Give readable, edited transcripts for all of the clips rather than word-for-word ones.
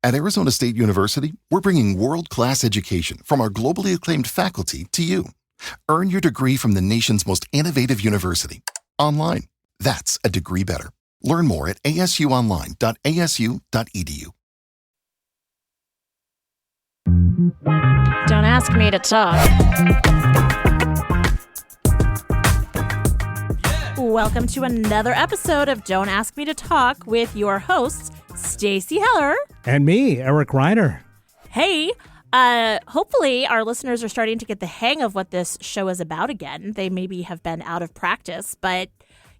At Arizona State University, we're bringing world-class education from our globally acclaimed faculty to you. Earn your degree from the nation's most innovative university. Online. That's a degree better. Learn more at asuonline.asu.edu. Don't ask me to talk. Welcome to another episode of Don't Ask Me to Talk with your hosts, Stacy Heller. And me, Eric Reiner. Hey, hopefully our listeners are starting to get the hang of what this show is about again. They maybe have been out of practice, but,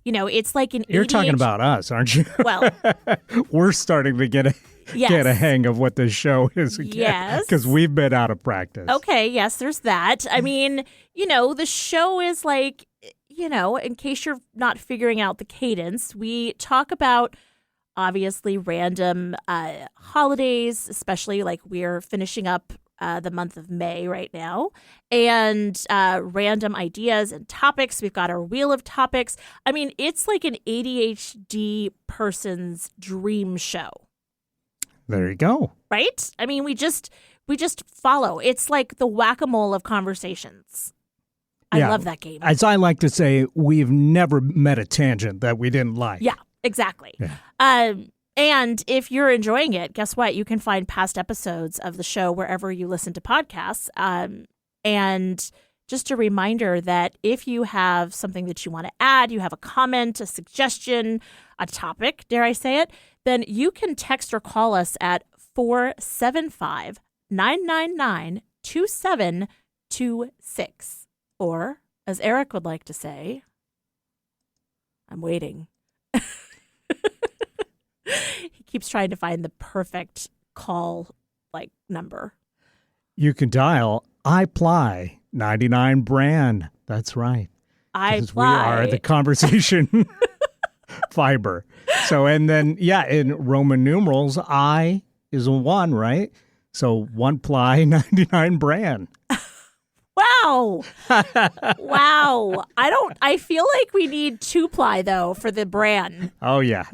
you know, it's like an You're talking about us, aren't you? Well, we're starting to get a hang of what this show is again. Yes. Because we've been out of practice. Okay, yes, there's that. I mean, you know, the show is like, you know, in case you're not figuring out the cadence, we talk about obviously random holidays, especially like we're finishing up the month of May right now, and random ideas and topics. We've got our wheel of topics. I mean, it's like an ADHD person's dream show. There you go. Right? I mean, we just follow. It's like the whack-a-mole of conversations. I love that game. As I like to say, we've never met a tangent that we didn't like. Yeah, exactly. Yeah. And if you're enjoying it, guess what? You can find past episodes of the show wherever you listen to podcasts. And just a reminder that if you have something that you want to add, you have a comment, a suggestion, a topic, dare I say it, then you can text or call us at 475-999-2726. Or, as Eric would like to say, I'm waiting. He keeps trying to find the perfect call number. You can dial iPly 99 brand. That's right. iPly. We are the conversation fiber. So, and then, in Roman numerals, I is a 1, right? So, 1ply 99 brand. Wow. Wow. I feel like we need 2ply though for the brand. Oh yeah.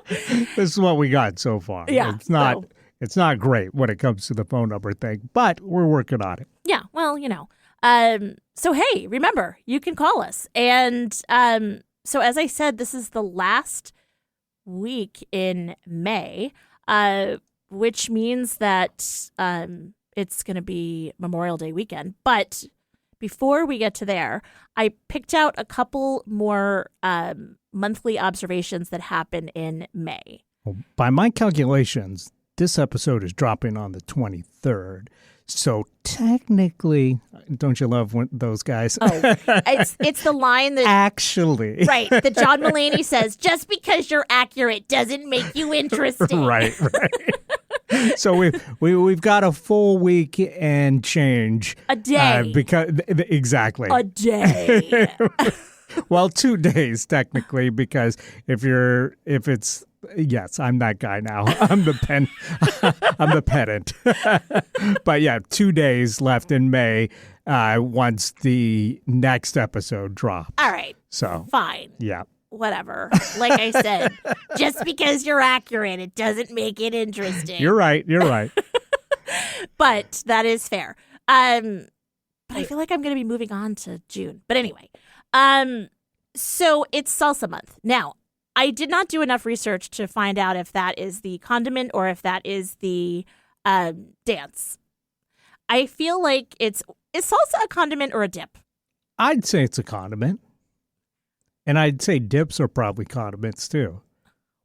This is what we got so far. Yeah. It's not great when it comes to the phone number thing, but we're working on it. Yeah. Well, you know. So hey, remember, you can call us. And so as I said, this is the last week in May, which means that it's going to be Memorial Day weekend. But before we get to there, I picked out a couple more monthly observations that happen in May. Well, by my calculations, this episode is dropping on the 23rd. So technically, don't you love those guys? Oh, it's the line that... Actually. Right, that John Mulaney says, just because you're accurate doesn't make you interesting. Right. So we've got a full week and change. A day. Exactly. A day. Well, 2 days technically, because yes, I'm that guy now. I'm the pedant. But yeah, 2 days left in May once the next episode drops. All right. So fine. Yeah. Whatever. Like I said, just because you're accurate, it doesn't make it interesting. You're right. But that is fair. But I feel like I'm going to be moving on to June. But anyway, so it's Salsa Month. Now, I did not do enough research to find out if that is the condiment or if that is the dance. I feel like is salsa a condiment or a dip? I'd say it's a condiment. And I'd say dips are probably condiments, too.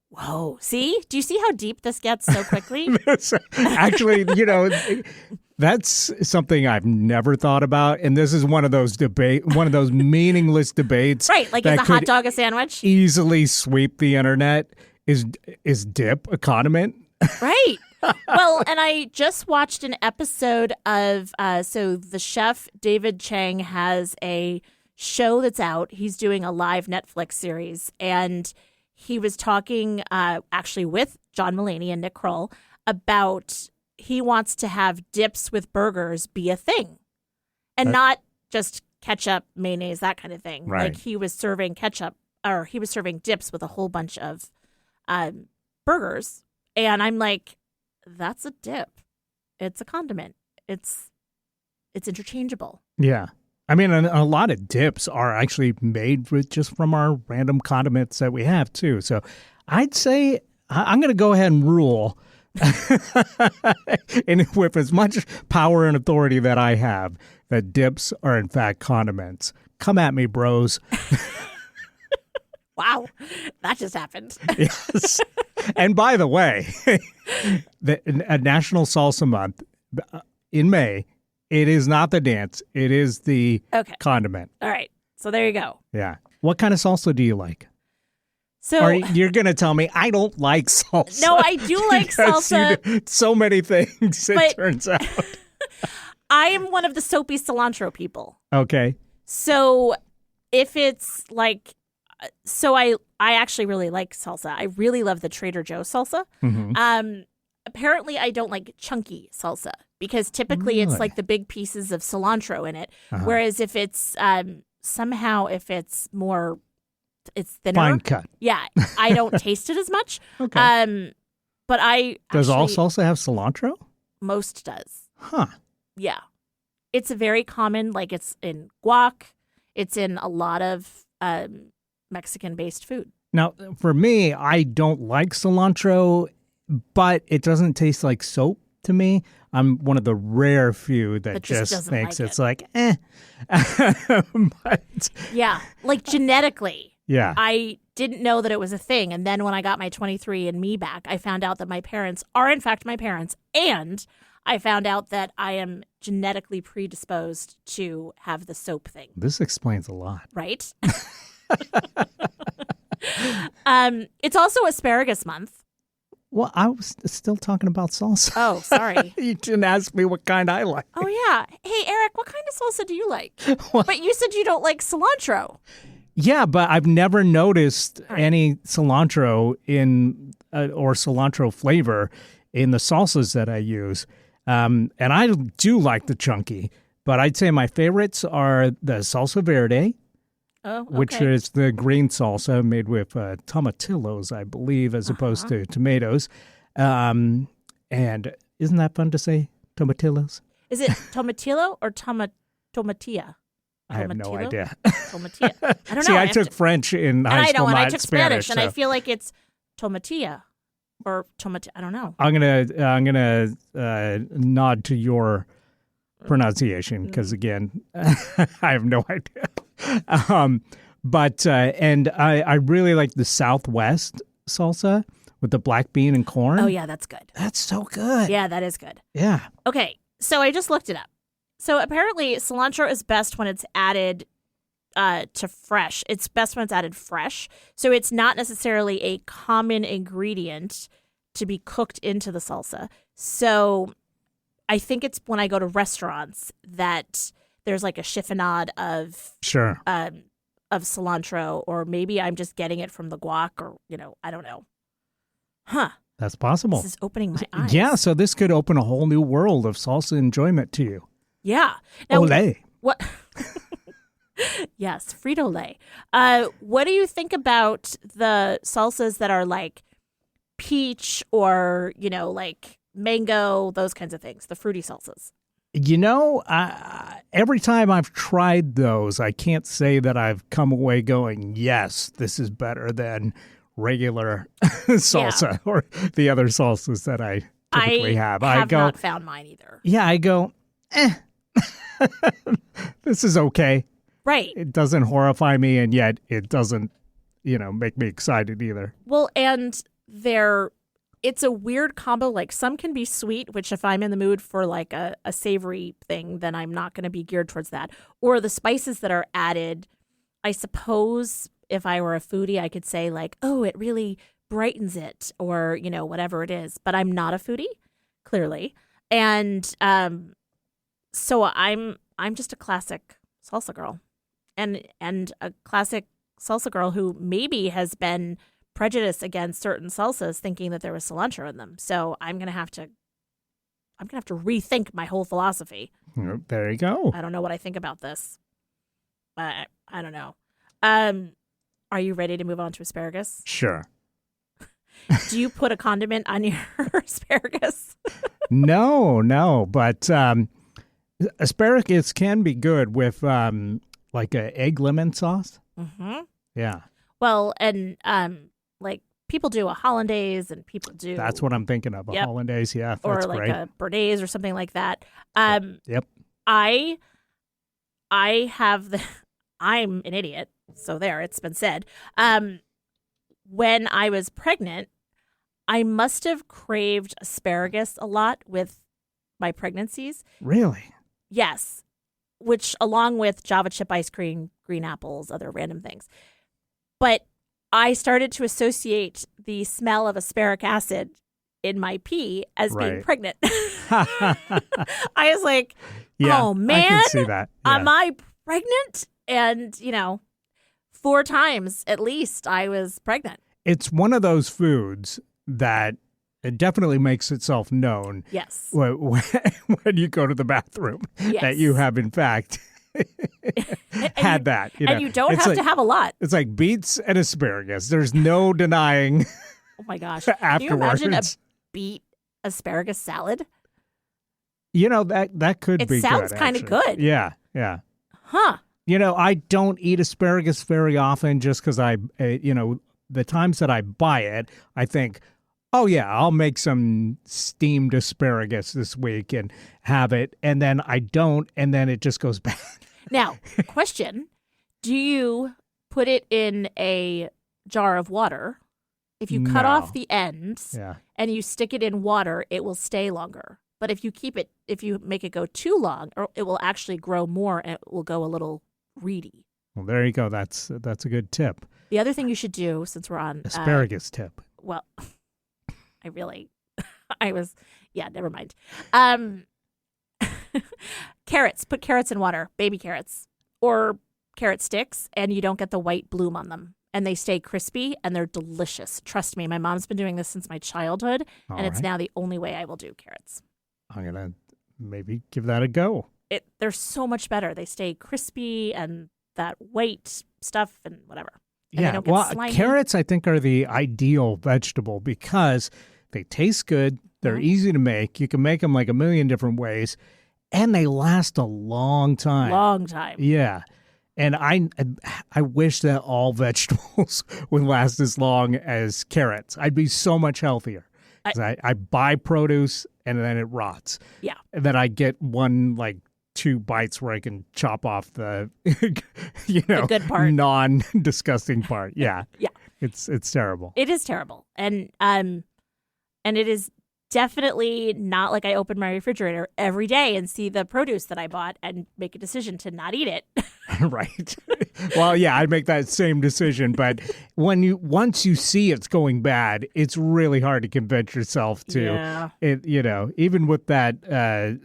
Whoa. See? Do you see how deep this gets so quickly? Actually, that's something I've never thought about. And this is one of those meaningless debates. Right. Like, is a hot dog a sandwich? Easily sweep the internet. Is dip a condiment? Right. Well, and I just watched an episode of, so the chef, David Chang, has a show that's out. He's doing a live Netflix series, and he was talking actually with John Mulaney and Nick Kroll about he wants to have dips with burgers be a thing and not just ketchup, mayonnaise, that kind of thing. Right. Like he was serving ketchup, or he was serving dips with a whole bunch of burgers And I'm like, that's a dip. It's a condiment. It's interchangeable. Yeah. I mean, a lot of dips are actually made with just from our random condiments that we have, too. So I'd say I'm going to go ahead and rule, and with as much power and authority that I have, that dips are, in fact, condiments. Come at me, bros. Wow, that just happened. Yes. And by the way, a National Salsa Month in May, it is not the dance. It is the condiment. All right. So there you go. Yeah. What kind of salsa do you like? So or you're going to tell me I don't like salsa. No, I do like salsa. So many things, it turns out. I am one of the soapy cilantro people. Okay. So if it's like, I actually really like salsa. I really love the Trader Joe's salsa. Mm-hmm. Apparently, I don't like chunky salsa because typically it's like the big pieces of cilantro in it. Uh-huh. Whereas if it's if it's more, it's thinner. Fine cut. Yeah, I don't taste it as much. Okay. But does all salsa have cilantro? Most does. Huh. Yeah. It's a very common, like it's in guac. It's in a lot of Mexican-based food. Now, for me, I don't like cilantro, but it doesn't taste like soap to me. I'm one of the rare few that just thinks it's like, eh. But, yeah, like genetically. Yeah. I didn't know that it was a thing. And then when I got my 23andMe back, I found out that my parents are, in fact, my parents. And I found out that I am genetically predisposed to have the soap thing. This explains a lot. Right? It's also asparagus month. Well, I was still talking about salsa. Oh, sorry. You didn't ask me what kind I like. Oh, yeah. Hey, Eric, what kind of salsa do you like? But you said you don't like cilantro. Yeah, but I've never noticed any cilantro in or cilantro flavor in the salsas that I use. And I do like the chunky, but I'd say my favorites are the salsa verde. Oh, okay. Which is the green salsa made with tomatillos, I believe, as opposed to tomatoes. And isn't that fun to say, tomatillos? Is it tomatillo or tomatilla? I have no idea. Tomatilla. I don't know. See, I took French in high school, and not I took Spanish, and I feel like it's tomatilla or tomatilla. I don't know. I'm gonna nod to your pronunciation because again, I have no idea. But I really like the Southwest salsa with the black bean and corn. Oh yeah, that's good. That's so good. Yeah, that is good. Yeah. Okay, so I just looked it up. So apparently cilantro is best when it's added to fresh. It's best when it's added fresh. So it's not necessarily a common ingredient to be cooked into the salsa. So I think it's when I go to restaurants that there's like a chiffonade of cilantro, or maybe I'm just getting it from the guac, or I don't know. Huh. That's possible. This is opening my eyes. Yeah, so this could open a whole new world of salsa enjoyment to you. Yeah. Now, Olé. What? Yes, Frito-Lay. What do you think about the salsas that are like peach or, like mango, those kinds of things, the fruity salsas? Every time I've tried those, I can't say that I've come away going, yes, this is better than regular salsa or the other salsas that I typically have. I have not found mine either. Yeah, I go, this is okay. Right. It doesn't horrify me, and yet it doesn't, make me excited either. Well, and it's a weird combo. Like some can be sweet, which if I'm in the mood for like a savory thing, then I'm not going to be geared towards that. Or the spices that are added, I suppose if I were a foodie, I could say like, oh, it really brightens it, or, whatever it is. But I'm not a foodie, clearly. And so I'm just a classic salsa girl. And a classic salsa girl who maybe has been prejudiced against certain salsas, thinking that there was cilantro in them. So I'm gonna have to rethink my whole philosophy. There you go. I don't know what I think about this. I don't know. Are you ready to move on to asparagus? Sure. Do you put a condiment on your asparagus? No, but asparagus can be good with like a egg lemon sauce. Mm-hmm. Yeah. Well, and like people do a hollandaise, and people do. That's what I'm thinking of. A hollandaise, yeah, that's or like great. a béarnaise or something like that. Yep. I have the. I'm an idiot, so there. It's been said. When I was pregnant, I must have craved asparagus a lot with my pregnancies. Really? Yes, which along with Java chip ice cream, green apples, other random things. But I started to associate the smell of asparagic acid in my pee as being pregnant. I was like, oh, man, I can see that. Yeah. Am I pregnant? And, 4 times at least I was pregnant. It's one of those foods that it definitely makes itself known. Yes. When you go to the bathroom, yes. that you have, in fact, had that. And you don't have to have a lot. It's like beets and asparagus. There's no denying. Oh, my gosh. Afterwards. Can you imagine a beet asparagus salad? That could be good. It sounds kind of good. Yeah. Huh. I don't eat asparagus very often just because the times that I buy it, I think, oh, yeah, I'll make some steamed asparagus this week and have it. And then I don't. And then it just goes bad. Now, question. Do you put it in a jar of water? If you cut off the ends and you stick it in water, it will stay longer. But if you make it go too long, it will actually grow more and it will go a little reedy. Well, there you go. That's a good tip. The other thing you should do, since we're on asparagus tip. Well, never mind. Carrots. Put carrots in water, baby carrots, or carrot sticks, and you don't get the white bloom on them. And they stay crispy, and they're delicious. Trust me, my mom's been doing this since my childhood, and it's now the only way I will do carrots. I'm going to maybe give that a go. They're so much better. They stay crispy, and that white stuff and whatever. And they don't get slimy. Carrots, I think, are the ideal vegetable because they taste good. They're easy to make. You can make them like a million different ways, and they last a long time. Long time. Yeah. And I wish that all vegetables would last as long as carrots. I'd be so much healthier. I buy produce and then it rots. Yeah. And then I get 2 bites where I can chop off the, the good part. Non-disgusting part. Yeah. Yeah. It's terrible. It is terrible. And it is definitely not like I open my refrigerator every day and see the produce that I bought and make a decision to not eat it. Right. Well, yeah, I'd make that same decision. But once you see it's going bad, it's really hard to convince yourself to it. Even with that,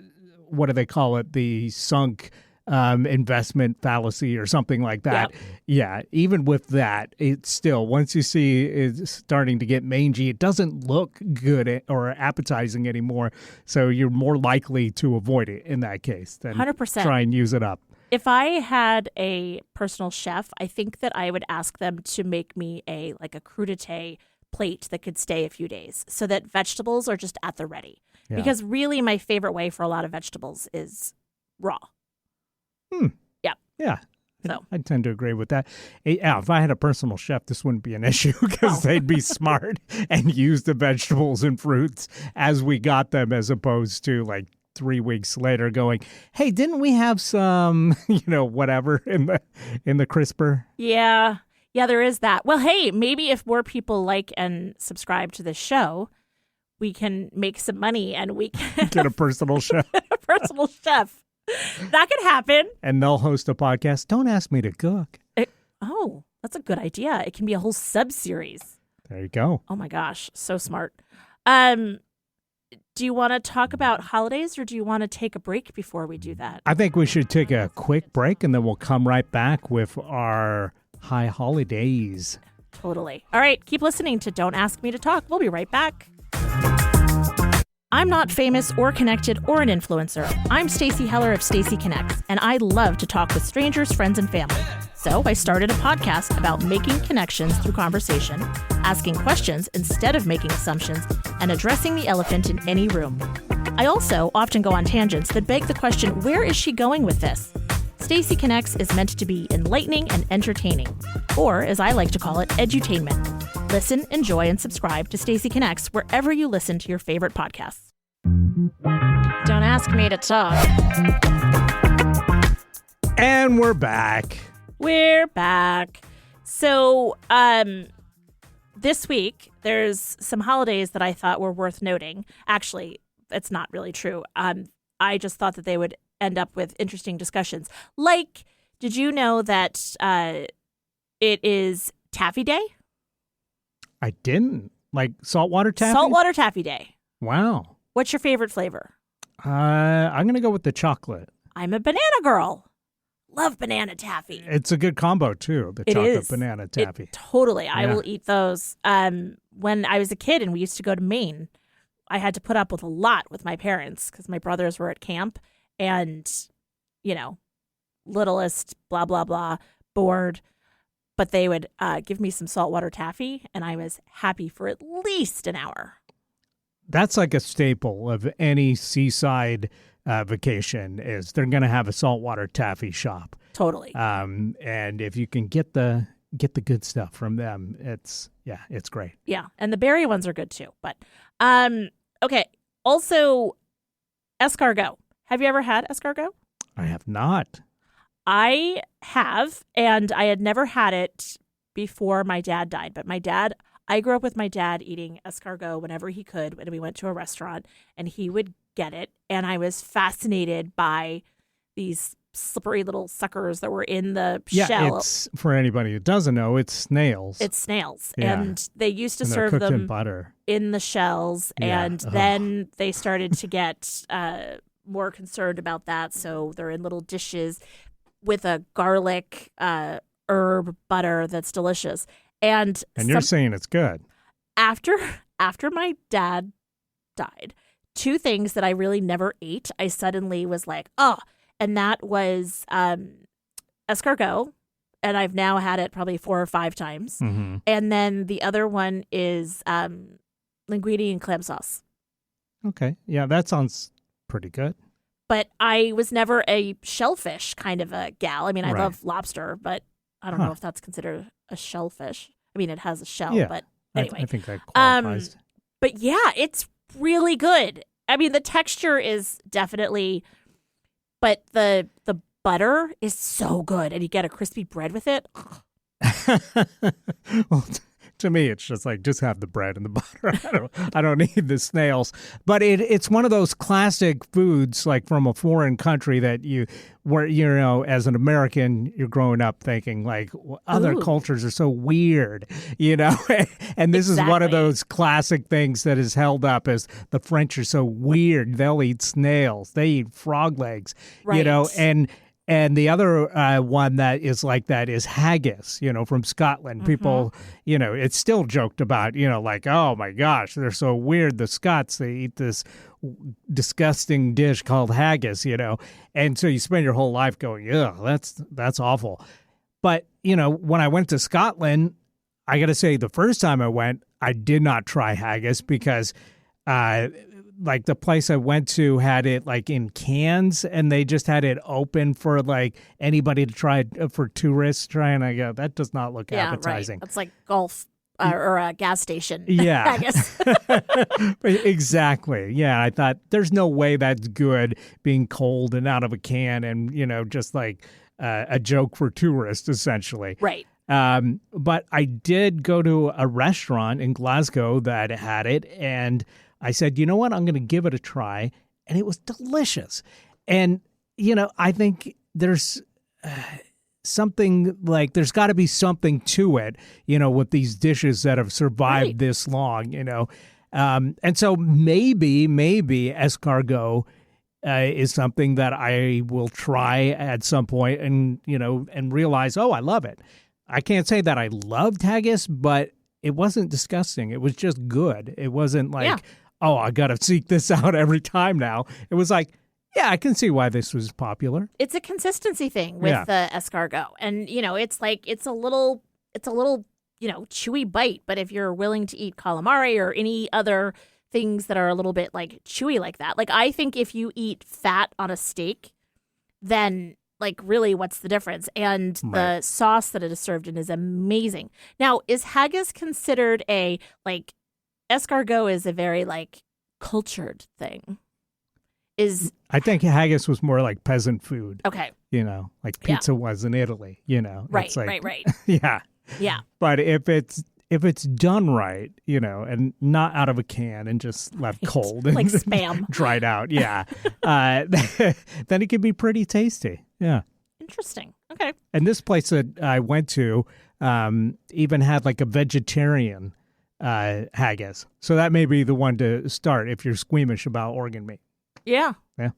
what do they call it? The sunk investment fallacy or something like that. Yeah. Even with that, it's still, once you see it's starting to get mangy, it doesn't look good or appetizing anymore. So you're more likely to avoid it in that case than 100%. Try and use it up. If I had a personal chef, I think that I would ask them to make me a crudité plate that could stay a few days so that vegetables are just at the ready. Yeah. Because really my favorite way for a lot of vegetables is raw. Yeah. Yeah. So I tend to agree with that. Yeah, if I had a personal chef, this wouldn't be an issue because they'd be smart and use the vegetables and fruits as we got them, as opposed to 3 weeks later going, hey, didn't we have some, whatever in the crisper? Yeah. Yeah, there is that. Well, hey, maybe if more people like and subscribe to this show, we can make some money and we can get a personal chef. A personal chef. That could happen. And they'll host a podcast. Don't ask me to cook. That's a good idea. It can be a whole sub-series. There you go. Oh, my gosh. So smart. Do you want to talk about holidays or do you want to take a break before we do that? I think we should take a quick break and then we'll come right back with our high holidays. Totally. All right. Keep listening to Don't Ask Me to Talk. We'll be right back. I'm not famous or connected or an influencer. I'm Stacy Heller of Stacy Connects, and I love to talk with strangers, friends, and family. So I started a podcast about making connections through conversation, asking questions instead of making assumptions, and addressing the elephant in any room. I also often go on tangents that beg the question, where is she going with this? Stacy Connects is meant to be enlightening and entertaining, or as I like to call it, edutainment. Listen, enjoy, and subscribe to Stacy Connects wherever you listen to your favorite podcasts. Don't ask me to talk. And we're back. We're back. So, this week, there's some holidays that I thought were worth noting. Actually, it's not really true. I just thought that they would end up with interesting discussions. Like, did you know that it is Taffy Day? I didn't. Like saltwater taffy? Saltwater Taffy Day. Wow. What's your favorite flavor? I'm going to go with the chocolate. I'm a banana girl. Love banana taffy. It's a good combo, too, the chocolate banana taffy. Totally. I will eat those. When I was a kid and we used to go to Maine, I had to put up with a lot with my parents because my brothers were at camp and, littlest, blah, blah, blah, bored. But they would give me some saltwater taffy, and I was happy for at least an hour. That's like a staple of any seaside vacation is they're going to have a saltwater taffy shop. Totally. And if you can get the good stuff from them, it's great. Yeah, and the berry ones are good too. But okay. Also, escargot. Have you ever had escargot? I have not. I have, and I had never had it before my dad died. But I grew up with my dad eating escargot whenever he could when we went to a restaurant, and he would get it. And I was fascinated by these slippery little suckers that were in the shell. It's, for anybody who doesn't know, it's snails. It's snails. Yeah. And they used to and serve cooked them in butter. In the shells. Yeah. And then they started to get more concerned about that. So they're in little dishes with a garlic herb butter that's delicious. And you're saying it's good. After my dad died, two things that I really never ate, I suddenly was like, oh, and that was escargot, and I've now had it probably 4 or 5 times. Mm-hmm. And then the other one is linguine and clam sauce. Okay. Yeah, that sounds pretty good. But I was never a shellfish kind of a gal. I mean, I love lobster, but I don't know if that's considered a shellfish. I mean, it has a shell, but anyway. I think that qualifies. But yeah, it's really good. I mean, the texture is definitely, but the butter is so good, and you get a crispy bread with it. Well, to me, it's just like, just have the bread and the butter. I don't need the snails. But it's one of those classic foods, like from a foreign country that as an American, you're growing up thinking like other cultures are so weird, and this is one of those classic things that is held up as the French are so weird. They'll eat snails. They eat frog legs, And the other one that is like that is haggis, from Scotland. Mm-hmm. People, it's still joked about, like, oh my gosh, they're so weird. The Scots, they eat this disgusting dish called haggis, And so you spend your whole life going, ugh, that's awful. But, when I went to Scotland, I got to say the first time I went, I did not try haggis because like the place I went to had it like in cans, and they just had it open for like anybody to try, for tourists trying. I go, that does not look appetizing. Right. It's like golf or a gas station. Yeah, I guess. Exactly. Yeah, I thought there's no way that's good being cold and out of a can, and just like a joke for tourists essentially. Right. But I did go to a restaurant in Glasgow that had it, and I said, you know what, I'm going to give it a try. And it was delicious. And, I think there's something like, there's got to be something to it, with these dishes that have survived this long, And so maybe escargot is something that I will try at some point and, and realize, oh, I love it. I can't say that I loved haggis, but it wasn't disgusting. It was just good. It wasn't like, oh, I got to seek this out every time now. It was like, Yeah, I can see why this was popular. It's a consistency thing with the escargot. And, it's like it's a little, chewy bite. But if you're willing to eat calamari or any other things that are a little bit like chewy like that, like I think if you eat fat on a steak, then like really what's the difference? And the sauce that it is served in is amazing. Now, is haggis considered escargot is a very like cultured thing? I think haggis was more like peasant food. Okay. Like pizza was in Italy, Right, It's like, right. Yeah. Yeah. But if it's done right, and not out of a can and just left cold. Like and Spam. Dried out, yeah. Then it can be pretty tasty. Yeah. Interesting. Okay. And this place that I went to even had like a vegetarian haggis. So that may be the one to start if you're squeamish about organ meat. Yeah. Yeah.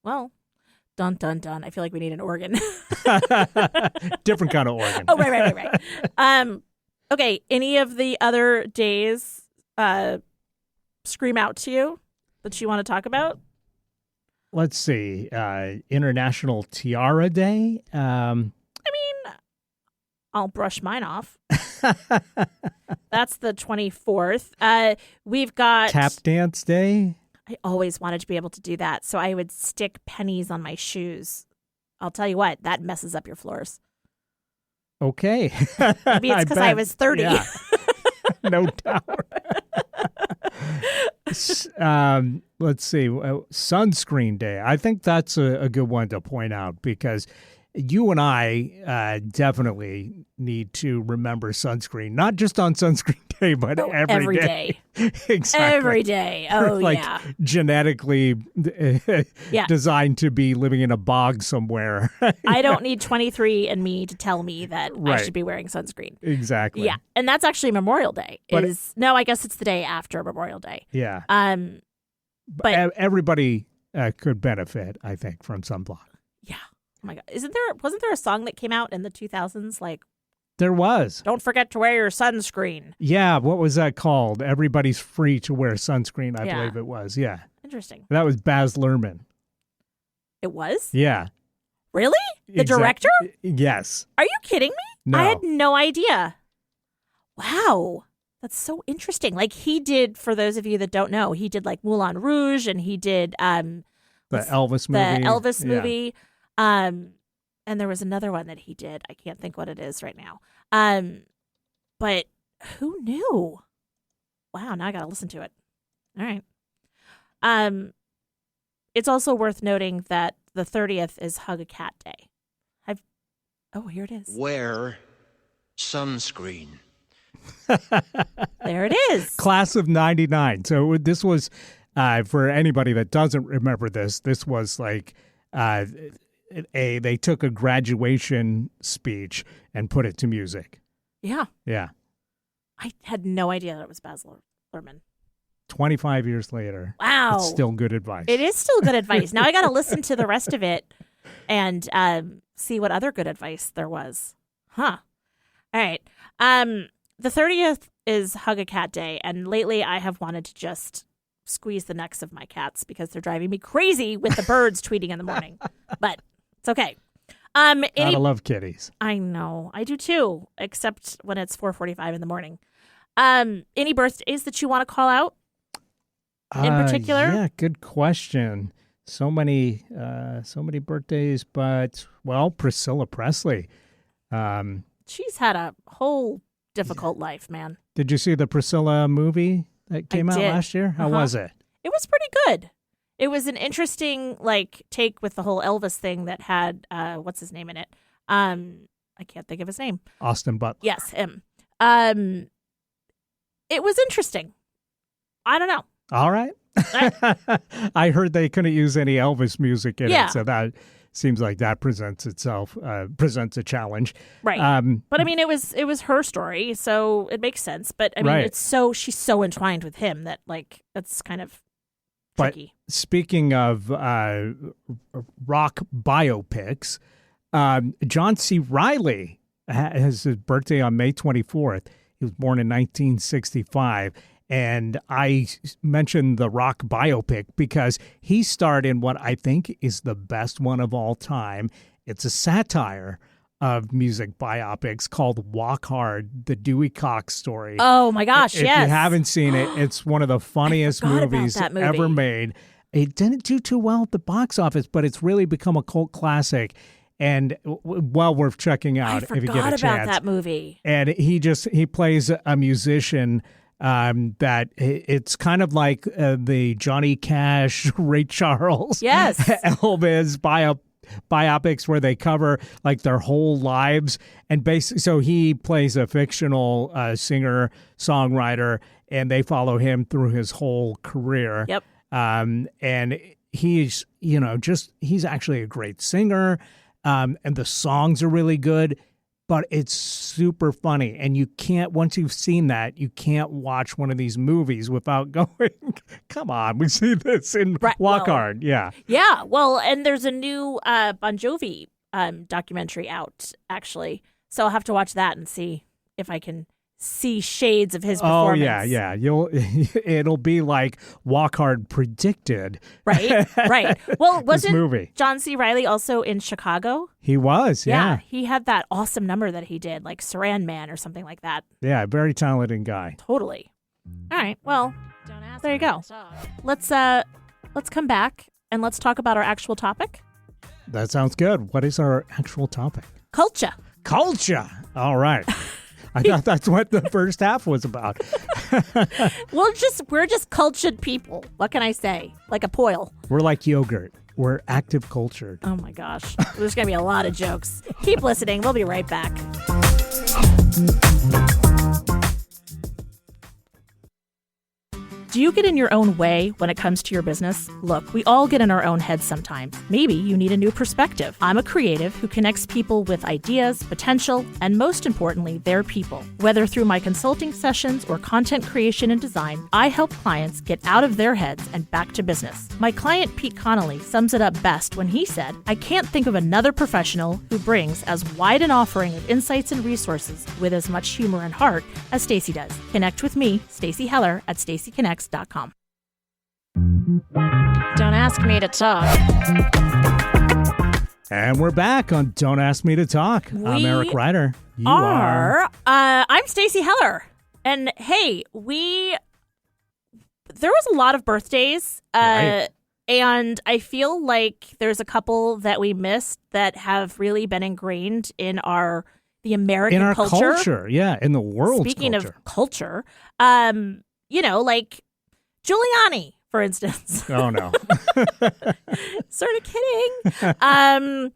Well, dun, dun, dun. I feel like we need an organ. Different kind of organ. Oh, right. Okay. Any of the other days scream out to you that you want to talk about? Let's see. International Tiara Day. I'll brush mine off. That's the 24th. We've got Tap Dance Day. I always wanted to be able to do that, so I would stick pennies on my shoes. I'll tell you what, that messes up your floors. Okay. Maybe it's because I was 30. Yeah. No doubt. Let's see. Sunscreen Day. I think that's a good one to point out because you and I definitely need to remember sunscreen, not just on Sunscreen Day, but every day. Exactly. Every day. Oh, yeah. Genetically designed to be living in a bog somewhere. I don't need 23andMe to tell me that I should be wearing sunscreen. Exactly. Yeah. And that's actually Memorial Day. No, I guess it's the day after Memorial Day. Yeah. But everybody could benefit, I think, from sunblock. Yeah. Oh my God. Wasn't there a song that came out in the 2000s? Like, there was. Don't forget to wear your sunscreen. Yeah. What was that called? Everybody's free to wear sunscreen, I believe it was. Yeah. Interesting. That was Baz Luhrmann. It was? Yeah. Really? The director? Yes. Are you kidding me? No. I had no idea. Wow. That's so interesting. Like he did, for those of you that don't know, he did like Moulin Rouge and he did the Elvis movie. The Elvis movie. And there was another one that he did. I can't think what it is right now. But who knew? Wow, now I got to listen to it. All right. It's also worth noting that the 30th is Hug a Cat Day. Here it is. Wear sunscreen. There it is. Class of 99. So this was, for anybody that doesn't remember this was like, they took a graduation speech and put it to music. Yeah. Yeah. I had no idea that it was Baz Luhrmann. 25 years later. Wow. It's still good advice. It is still good advice. Now I got to listen to the rest of it and see what other good advice there was. Huh. All right. The 30th is Hug a Cat Day, and lately I have wanted to just squeeze the necks of my cats because they're driving me crazy with the birds tweeting in the morning. But it's okay. I love kitties. I know. I do too, except when it's 4:45 in the morning. Any birthdays that you want to call out in particular? Yeah, good question. So many birthdays, but Priscilla Presley. She's had a whole difficult life, man. Did you see the Priscilla movie that came out last year? How was it? It was pretty good. It was an interesting take with the whole Elvis thing that had what's his name in it. I can't think of his name. Austin Butler. Yes, him. It was interesting. I don't know. All right. I heard they couldn't use any Elvis music in it, so that seems like that presents a challenge. Right. But I mean, it was her story, so it makes sense. But I mean, she's so entwined with him that that's kind of tricky. But speaking of rock biopics, John C. Reilly has his birthday on May 24th. He was born in 1965. And I mentioned the rock biopic because he starred in what I think is the best one of all time. It's a satire of music biopics called Walk Hard, the Dewey Cox story. Oh my gosh, If yes. you haven't seen it, it's one of the funniest forgot about movies that movie. ever made. It didn't do too well at the box office, but it's really become a cult classic. And well worth checking out if you get a chance. I forgot about that movie. And he plays a musician that it's kind of like the Johnny Cash, Ray Charles, Yes. Elvis biopics where they cover like their whole lives. And basically, so he plays a fictional singer, songwriter, and they follow him through his whole career. Yep. And he's, he's actually a great singer. And the songs are really good, but it's super funny. And you can't, once you've seen that, you can't watch one of these movies without going, come on, we see this in Walk Hard. Yeah. Yeah. Well, and there's a new Bon Jovi documentary out, actually. So I'll have to watch that and see if I can see shades of his performance. Oh, yeah. It'll be like Walk Hard predicted. Right. Well, wasn't movie. John C. Reilly also in Chicago? He was, yeah. He had that awesome number that he did, like Saran Man or something like that. Yeah, very talented guy. Totally. All right. Well, there you go. Let's come back and let's talk about our actual topic. That sounds good. What is our actual topic? Culture. All right. I thought that's what the first half was about. We're just cultured people. What can I say? Like a poil. We're like yogurt. We're active cultured. Oh my gosh. There's going to be a lot of jokes. Keep listening. We'll be right back. Do you get in your own way when it comes to your business? Look, we all get in our own heads sometimes. Maybe you need a new perspective. I'm a creative who connects people with ideas, potential, and most importantly, their people. Whether through my consulting sessions or content creation and design, I help clients get out of their heads and back to business. My client Pete Connolly sums it up best when he said, I can't think of another professional who brings as wide an offering of insights and resources with as much humor and heart as Stacy does. Connect with me, Stacy Heller, at stacyconnects.com. Don't ask me to talk. And we're back on Don't Ask Me to Talk. I'm Eric Ryder. You are. I'm Stacy Heller. And hey, there was a lot of birthdays. Right. And I feel like there's a couple that we missed that have really been ingrained in the American culture. Yeah, in the world's Speaking culture. of culture, like Giuliani, for instance. Oh, no. Sort of kidding.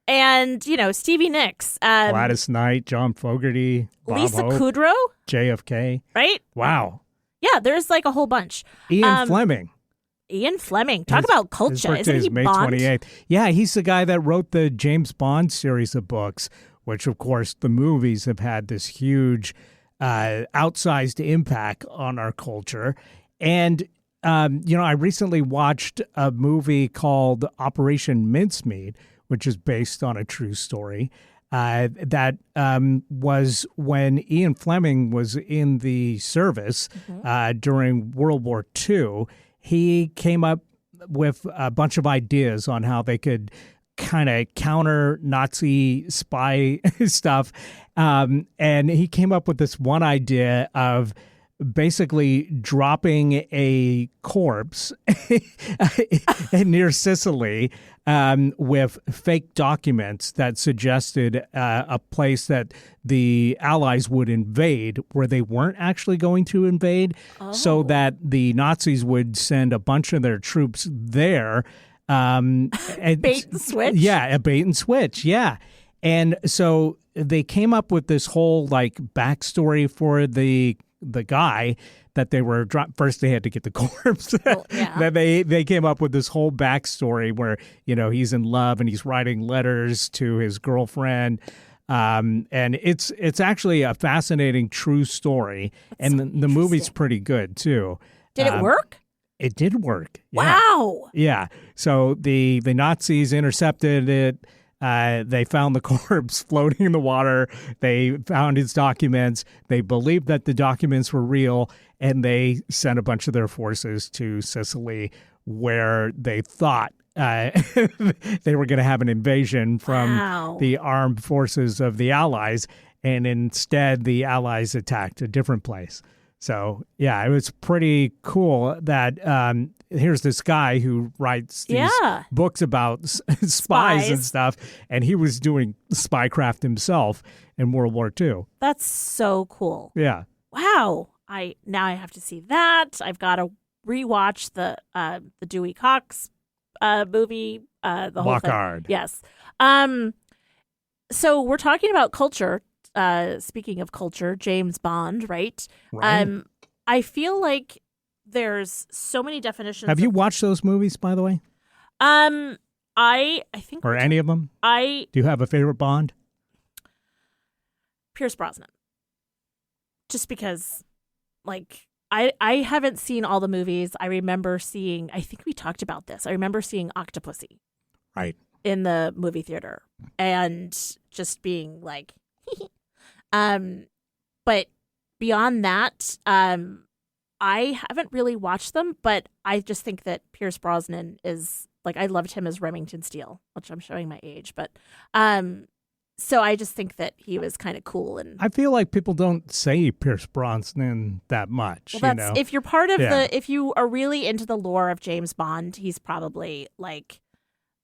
And, Stevie Nicks. Gladys Knight, John Fogerty, Bob Lisa Hope, Kudrow. JFK. Right? Wow. Yeah, there's like a whole bunch. Ian Fleming. Ian Fleming. Talk about culture. His birthday Isn't he is May Bond? 28th. Yeah, he's the guy that wrote the James Bond series of books, which, of course, the movies have had this huge outsized impact on our culture. And, I recently watched a movie called Operation Mincemeat, which is based on a true story. That was when Ian Fleming was in the service during World War II. He came up with a bunch of ideas on how they could kind of counter Nazi spy stuff. And he came up with this one idea of basically dropping a corpse near Sicily with fake documents that suggested a place that the Allies would invade where they weren't actually going to invade, so that the Nazis would send a bunch of their troops there. And, Bait and switch? Yeah, a bait and switch, yeah. And so they came up with this whole backstory for the guy that they were first they had to get the corpse. Well, yeah. Then they came up with this whole backstory where he's in love and he's writing letters to his girlfriend, and it's actually a fascinating true story. That's and so the movie's pretty good too. Did it work? It did work. Yeah. Wow. Yeah. So the Nazis intercepted it. They found the corpse floating in the water. They found his documents. They believed that the documents were real, and they sent a bunch of their forces to Sicily, where they thought they were going to have an invasion from the armed forces of the Allies, and instead the Allies attacked a different place. So, yeah, it was pretty cool that here's this guy who writes these books about spies and stuff, and he was doing spycraft himself in World War II. That's so cool. Yeah. Wow. Now I have to see that. I've got to rewatch the Dewey Cox movie. The whole Walk thing. Hard. Yes. So we're talking about culture. Speaking of culture, James Bond, right? I feel like there's so many definitions. Have you watched those movies, by the way? I think or any of them? Do you have a favorite Bond? Pierce Brosnan. Just because, like, I haven't seen all the movies. I remember seeing. I think we talked about this. I remember seeing Octopussy, right, in the movie theater, and just being like. But beyond that, I haven't really watched them, but I just think that Pierce Brosnan is like, I loved him as Remington Steele, which I'm showing my age, but, so I just think that he was kind of cool. And I feel like people don't say Pierce Brosnan that much. Well, that's, if you're part of if you are really into the lore of James Bond, he's probably like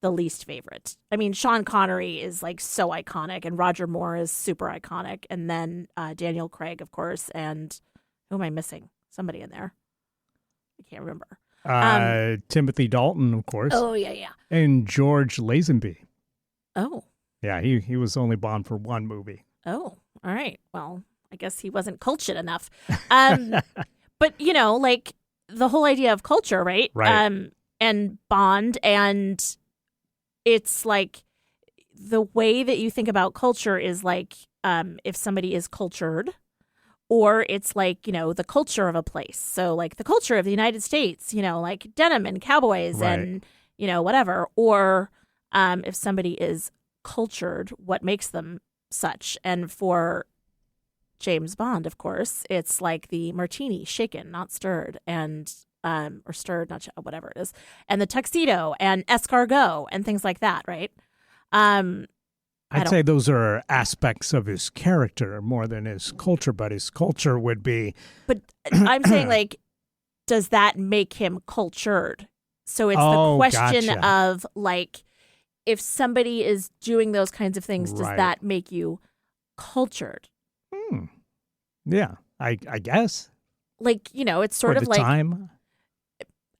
the least favorite. I mean, Sean Connery is like so iconic, and Roger Moore is super iconic, and then Daniel Craig, of course, and who am I missing? Somebody in there. I can't remember. Timothy Dalton, of course. Oh, yeah. And George Lazenby. Oh. Yeah, he was only Bond for one movie. Oh, all right. Well, I guess he wasn't cultured enough. But, you know, like the whole idea of culture, right? Right. And Bond, and it's like the way that you think about culture is like if somebody is cultured, or it's like, you know, the culture of a place. So like the culture of the United States, you know, like denim and cowboys and, you know, whatever. Or if somebody is cultured, what makes them such. And for James Bond, of course, it's like the martini, shaken, not stirred, and or stirred, not whatever it is, and the tuxedo and escargot and things like that, right? I'd say those are aspects of his character more than his culture, but his culture would be. But I'm saying, like, does that make him cultured? So it's the question of, like, if somebody is doing those kinds of things, does that make you cultured? Yeah, I guess. Like, you know, it's sort of like time.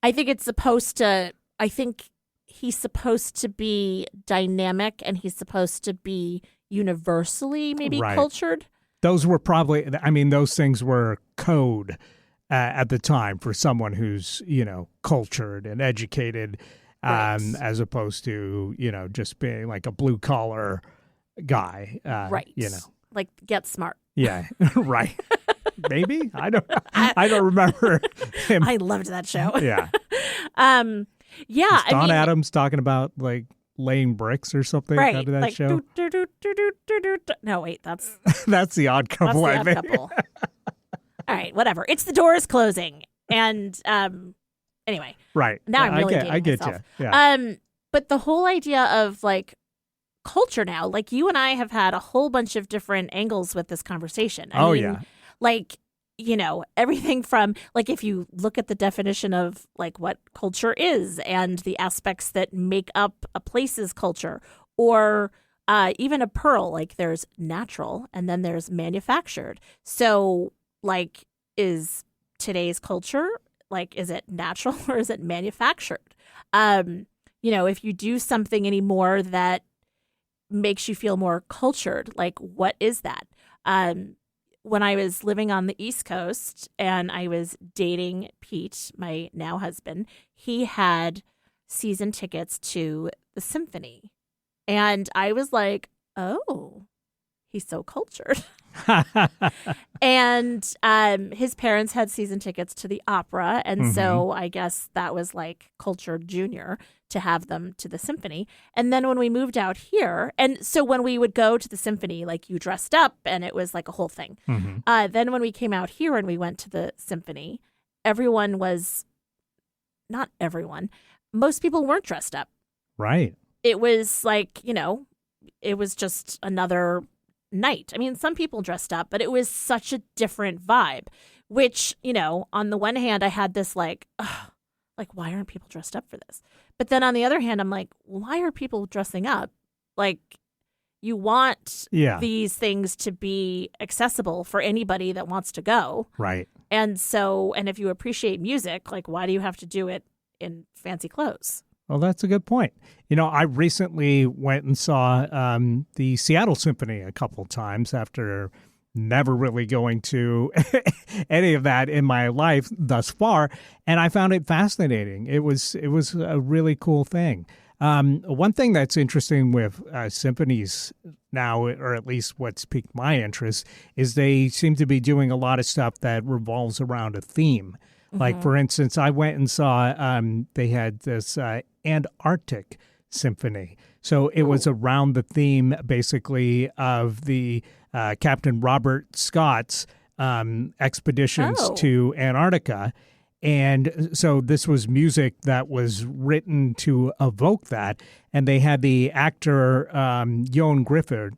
I think it's supposed to. I think he's supposed to be dynamic, and he's supposed to be universally maybe cultured. Those were probably. I mean, those things were code at the time for someone who's, you know, cultured and educated, as opposed to, you know, just being like a blue collar guy. Right. You know, like get smart. Yeah. Right. Maybe I don't remember him. I loved that show. Yeah. Yeah. Don Adams talking about like laying bricks or something out of that like, show. No, wait, that's the Odd Couple. That's the Odd Couple. All right, whatever. It's the doors closing, and anyway. Right. Now I'm really dating I get myself. you. Yeah. But the whole idea of like culture now, like you and I have had a whole bunch of different angles with this conversation. I mean, yeah. Like, you know, everything from like if you look at the definition of like what culture is and the aspects that make up a place's culture, or even a pearl, like there's natural and then there's manufactured. So like, is today's culture, like, is it natural or is it manufactured? You know, if you do something anymore that makes you feel more cultured, like what is that? When I was living on the East Coast and I was dating Pete, my now husband, he had season tickets to the symphony. And I was like, oh, he's so cultured. And his parents had season tickets to the opera. And so I guess that was like culture junior to have them to the symphony. And then when we moved out here, and so when we would go to the symphony, like you dressed up and it was like a whole thing. Then when we came out here and we went to the symphony, everyone was, not everyone, most people weren't dressed up. Right. It was like, you know, it was just another night. I mean, some people dressed up, but it was such a different vibe, which, you know, on the one hand, I had this like, ugh, like, why aren't people dressed up for this? But then on the other hand, I'm like, why are people dressing up? Like, you want these things to be accessible for anybody that wants to go. Right. And so, and if you appreciate music, like, why do you have to do it in fancy clothes? Well, that's a good point. You know, I recently went and saw the Seattle Symphony a couple times after never really going to any of that in my life thus far, and I found it fascinating. It was a really cool thing. One thing that's interesting with symphonies now, or at least what's piqued my interest, is they seem to be doing a lot of stuff that revolves around a theme. Like, for instance, I went and saw they had this Antarctic symphony. So it was around the theme, basically, of the Captain Robert Scott's expeditions to Antarctica. And so this was music that was written to evoke that. And they had the actor Ioan Gruffudd,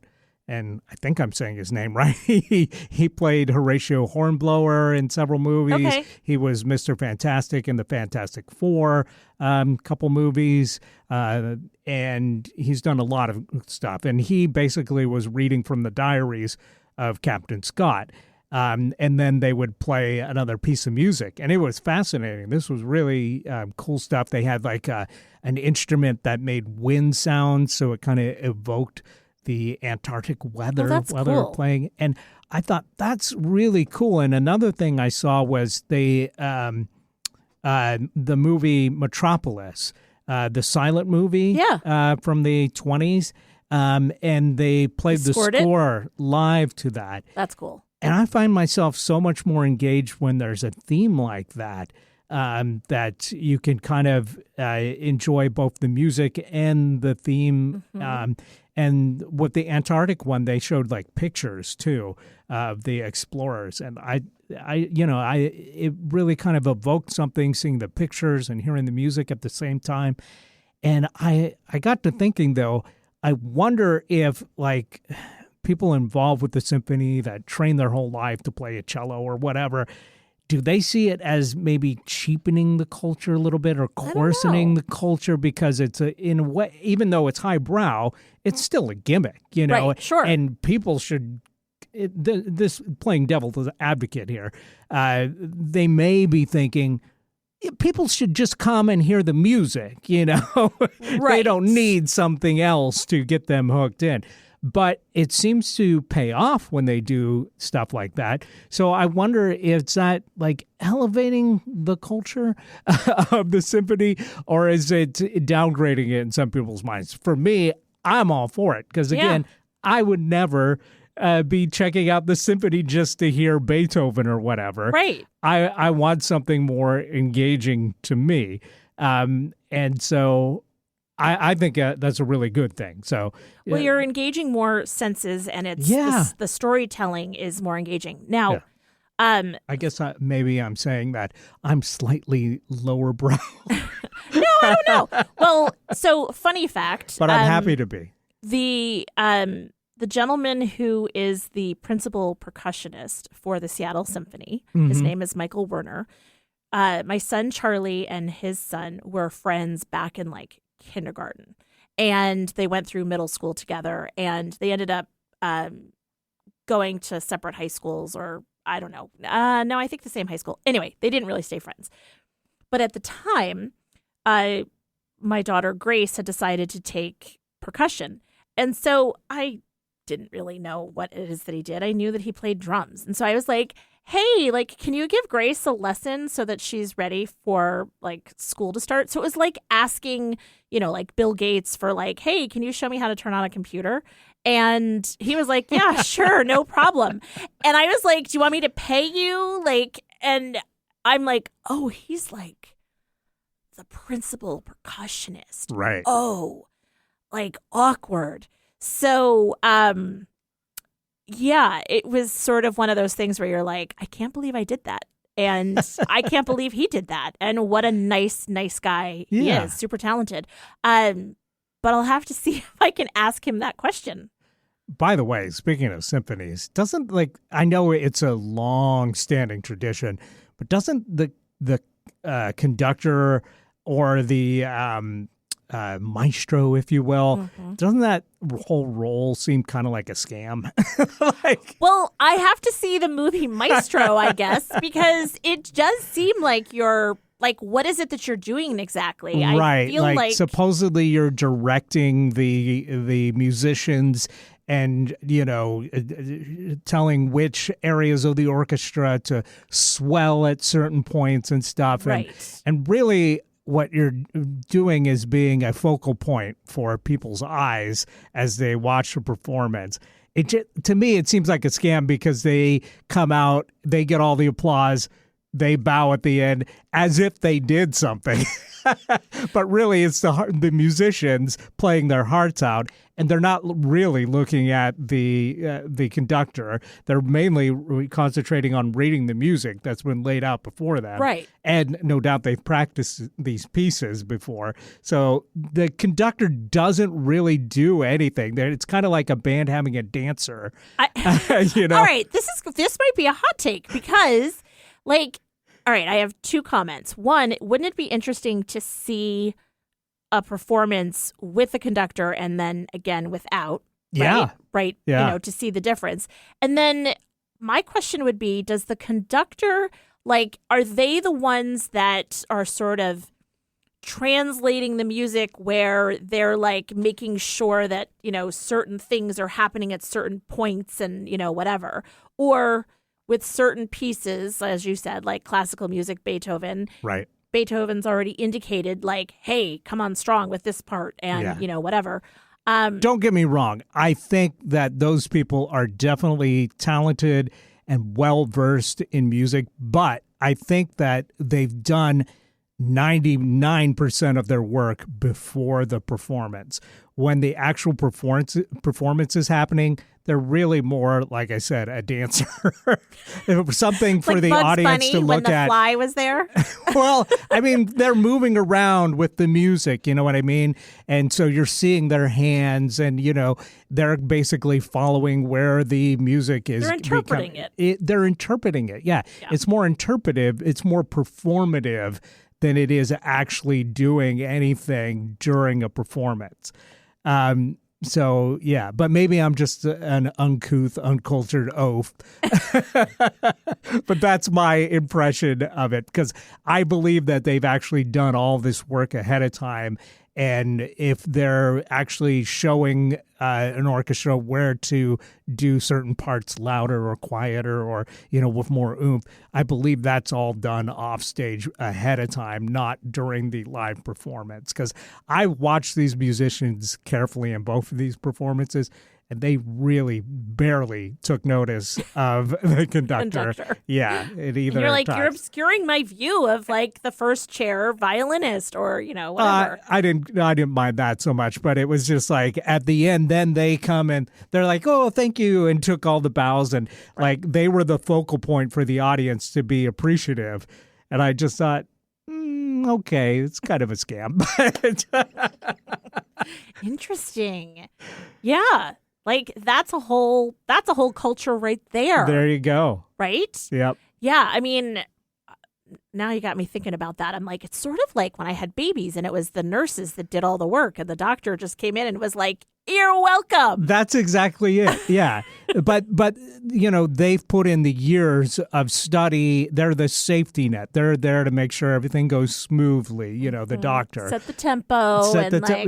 and I think I'm saying his name right. He played Horatio Hornblower in several movies. Okay. He was Mr. Fantastic in the Fantastic Four couple movies. And he's done a lot of stuff. And he basically was reading from the diaries of Captain Scott. And then they would play another piece of music. And it was fascinating. This was really cool stuff. They had like an instrument that made wind sounds, so it kind of evoked the Antarctic weather while they were playing. And I thought that's really cool. And another thing I saw was the movie Metropolis, the silent movie from the 1920s. And they played the score live to that. That's cool. And I find myself so much more engaged when there's a theme like that, that you can kind of enjoy both the music and the theme. And with the Antarctic one, they showed like pictures too of the explorers, and it really kind of evoked something, seeing the pictures and hearing the music at the same time. And I got to thinking, though, I wonder if like people involved with the symphony that train their whole life to play a cello or whatever, do they see it as maybe cheapening the culture a little bit or coarsening the culture, because it's in a way, even though it's highbrow, it's still a gimmick, you know? Right, sure. And people should, this playing devil's advocate here, they may be thinking, people should just come and hear the music, you know? They don't need something else to get them hooked in. But it seems to pay off when they do stuff like that. So I wonder if it's that like elevating the culture of the symphony, or is it downgrading it in some people's minds? For me, I'm all for it, because again, I would never be checking out the symphony just to hear Beethoven or whatever. Right. I want something more engaging to me. And so I think that's a really good thing. So, well, you're engaging more senses, and it's the storytelling is more engaging. Now, I guess maybe I'm saying that I'm slightly lower brow. No, I don't know. Well, so funny fact. But I'm happy to be. The gentleman who is the principal percussionist for the Seattle Symphony, his name is Michael Werner. My son Charlie and his son were friends back in like kindergarten, and they went through middle school together, and they ended up going to separate high schools, or I don't know. No, I think the same high school. Anyway, they didn't really stay friends. But at the time, my daughter Grace had decided to take percussion, and so I didn't really know what it is that he did. I knew that he played drums, and so I was like, hey, like, can you give Grace a lesson so that she's ready for like school to start? So it was like asking, you know, like Bill Gates for like, hey, can you show me how to turn on a computer? And he was like, yeah, sure, no problem. And I was like, do you want me to pay you? Like, and I'm like, oh, he's like the principal percussionist. Right. Oh, like awkward. So, yeah, it was sort of one of those things where you're like, I can't believe I did that. And I can't believe he did that. And what a nice guy he is. Super talented. But I'll have to see if I can ask him that question. By the way, speaking of symphonies, doesn't I know it's a long-standing tradition, but doesn't the conductor or the maestro, if you will, doesn't that whole role seem kind of like a scam? Well, I have to see the movie Maestro, I guess, because it does seem like you're like, what is it that you're doing exactly? Right. I feel like supposedly you're directing the musicians and, telling which areas of the orchestra to swell at certain points and stuff. Right. And really what you're doing is being a focal point for people's eyes as they watch the performance. To me, it seems like a scam because they come out, they get all the applause, they bow at the end as if they did something. But really, it's the musicians playing their hearts out, and they're not really looking at the conductor. They're mainly concentrating on reading the music that's been laid out before them. Right. And no doubt they've practiced these pieces before. So the conductor doesn't really do anything. It's kind of like a band having a dancer. All right, this might be a hot take because, all right, I have two comments. One, wouldn't it be interesting to see a performance with the conductor and then again without? Yeah. Right. Yeah. To see the difference. And then my question would be, does the conductor, are they the ones that are sort of translating the music where they're making sure that, certain things are happening at certain points and, whatever? Or with certain pieces, as you said, like classical music, Beethoven. Right. Beethoven's already indicated, hey, come on strong with this part and, whatever. Don't get me wrong. I think that those people are definitely talented and well-versed in music, but I think that they've done 99% of their work before the performance. When the actual performance is happening, they're really more, like I said, a dancer. Something for the Bugs audience Bunny to look when the at. fly was there. Well, I mean, they're moving around with the music, you know what I mean? And so you're seeing their hands and, they're basically following where the music is. They're interpreting it. They're interpreting it, yeah. It's more interpretive. It's more performative than it is actually doing anything during a performance. So, yeah, but maybe I'm just an uncouth, uncultured oaf. But that's my impression of it, because I believe that they've actually done all this work ahead of time. And if they're actually showing an orchestra where to do certain parts louder or quieter or, with more oomph, I believe that's all done off stage ahead of time, not during the live performance. Because I watched these musicians carefully in both of these performances, and they really barely took notice of the conductor. Yeah. You're you're obscuring my view of the first chair violinist or, whatever. I didn't mind that so much, but it was just at the end, then they come and they're like, oh, thank you, and took all the bows, and they were the focal point for the audience to be appreciative. And I just thought, okay, it's kind of a scam. Interesting. Yeah. That's a whole culture right there. There you go. Right? Yep. Yeah. I mean, now you got me thinking about that. I'm like, it's sort of like when I had babies and it was the nurses that did all the work and the doctor just came in and was like, you're welcome. That's exactly it. Yeah. but they've put in the years of study. They're the safety net. They're there to make sure everything goes smoothly, the doctor. Set the tempo.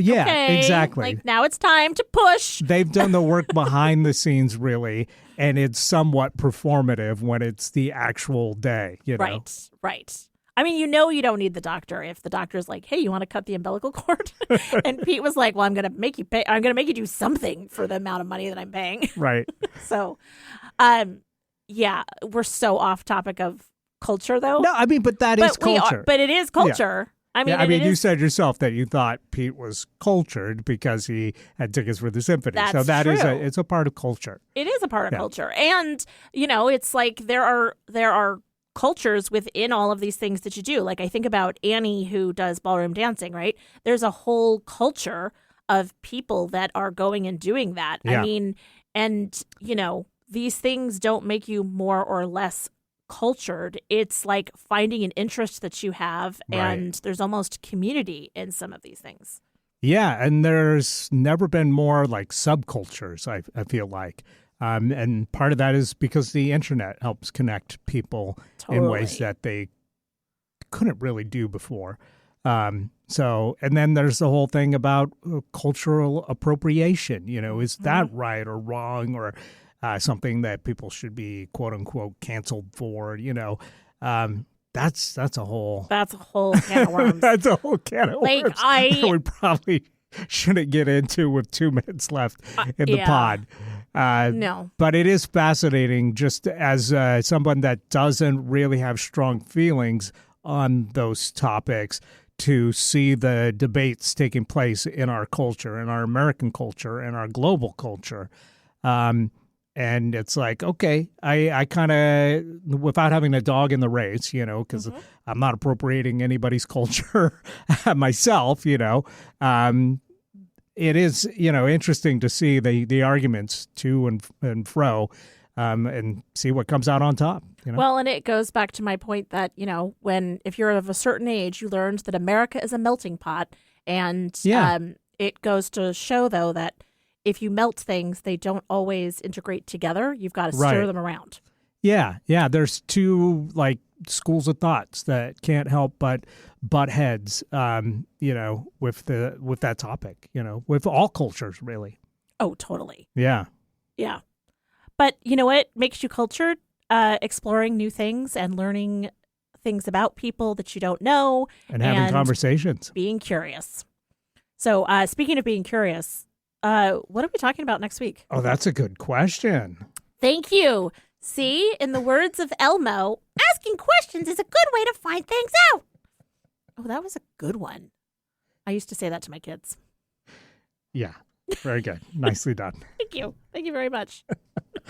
Yeah, okay, exactly. Now it's time to push. They've done the work behind the scenes, really, and it's somewhat performative when it's the actual day, Right. I mean, you don't need the doctor if the doctor's like, "Hey, you want to cut the umbilical cord?" And Pete was like, "Well, I'm going to make you pay. I'm going to make you do something for the amount of money that I'm paying." Right. So, yeah, we're so off topic of culture, though. No, I mean, but that is culture. But it is culture. I mean, you said yourself that you thought Pete was cultured because he had tickets for the symphony. That's so that true. it's a part of culture. It is a part of culture. And, it's like there are cultures within all of these things that you do. Like I think about Annie who does ballroom dancing, right? There's a whole culture of people that are going and doing that. Yeah. I mean, and, these things don't make you more or less cultured. It's like finding an interest that you have, and there's almost community in some of these things. Yeah, and there's never been more like subcultures, I feel like. And part of that is because the internet helps connect people in ways that they couldn't really do before. And then there's the whole thing about cultural appropriation. Is that right or wrong, or something that people should be quote unquote canceled for? That's a whole can of worms. That's a whole can of worms. We probably shouldn't get into with 2 minutes left in the pod. No. But it is fascinating, just as someone that doesn't really have strong feelings on those topics, to see the debates taking place in our culture, in our American culture, and our global culture. And it's like, okay, I kind of, without having a dog in the race, because I'm not appropriating anybody's culture myself, it is, interesting to see the arguments to and fro, and see what comes out on top. Well, and it goes back to my point that, if you're of a certain age, you learned that America is a melting pot. And it goes to show, though, that if you melt things, they don't always integrate together. You've got to stir them around. Yeah. There's two schools of thoughts that can't help but butt heads, with that topic, with all cultures, really. Oh, totally. Yeah. Yeah. But you know what makes you cultured? Exploring new things and learning things about people that you don't know. And having conversations. Being curious. So speaking of being curious, what are we talking about next week? Oh, that's a good question. Thank you. See, in the words of Elmo, asking questions is a good way to find things out. Oh, that was a good one. I used to say that to my kids. Yeah, very good. Nicely done. Thank you. Thank you very much.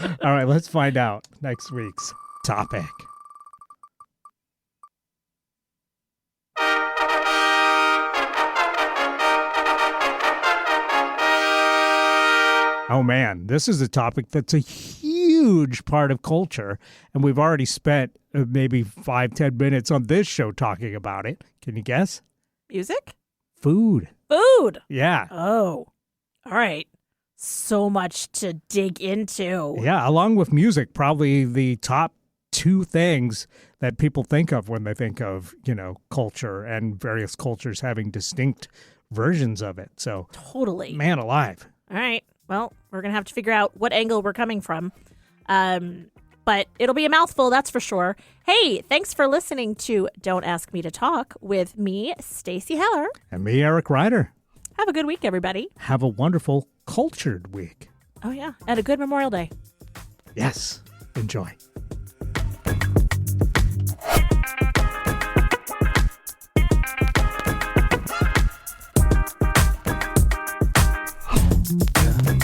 All right, let's find out next week's topic. Oh, man, this is a topic that's a huge part of culture, and we've already spent maybe 5-10 minutes on this show talking about it. Can you guess? Music? Food. Food? Yeah. Oh, all right. So much to dig into. Yeah, along with music, probably the top two things that people think of when they think of, culture, and various cultures having distinct versions of it. So, totally. Man alive. All right. Well, we're going to have to figure out what angle we're coming from. But it'll be a mouthful, that's for sure. Hey, thanks for listening to Don't Ask Me to Talk with me, Stacy Heller. And me, Eric Ryder. Have a good week, everybody. Have a wonderful, cultured week. Oh, yeah. And a good Memorial Day. Yes. Enjoy. Yeah.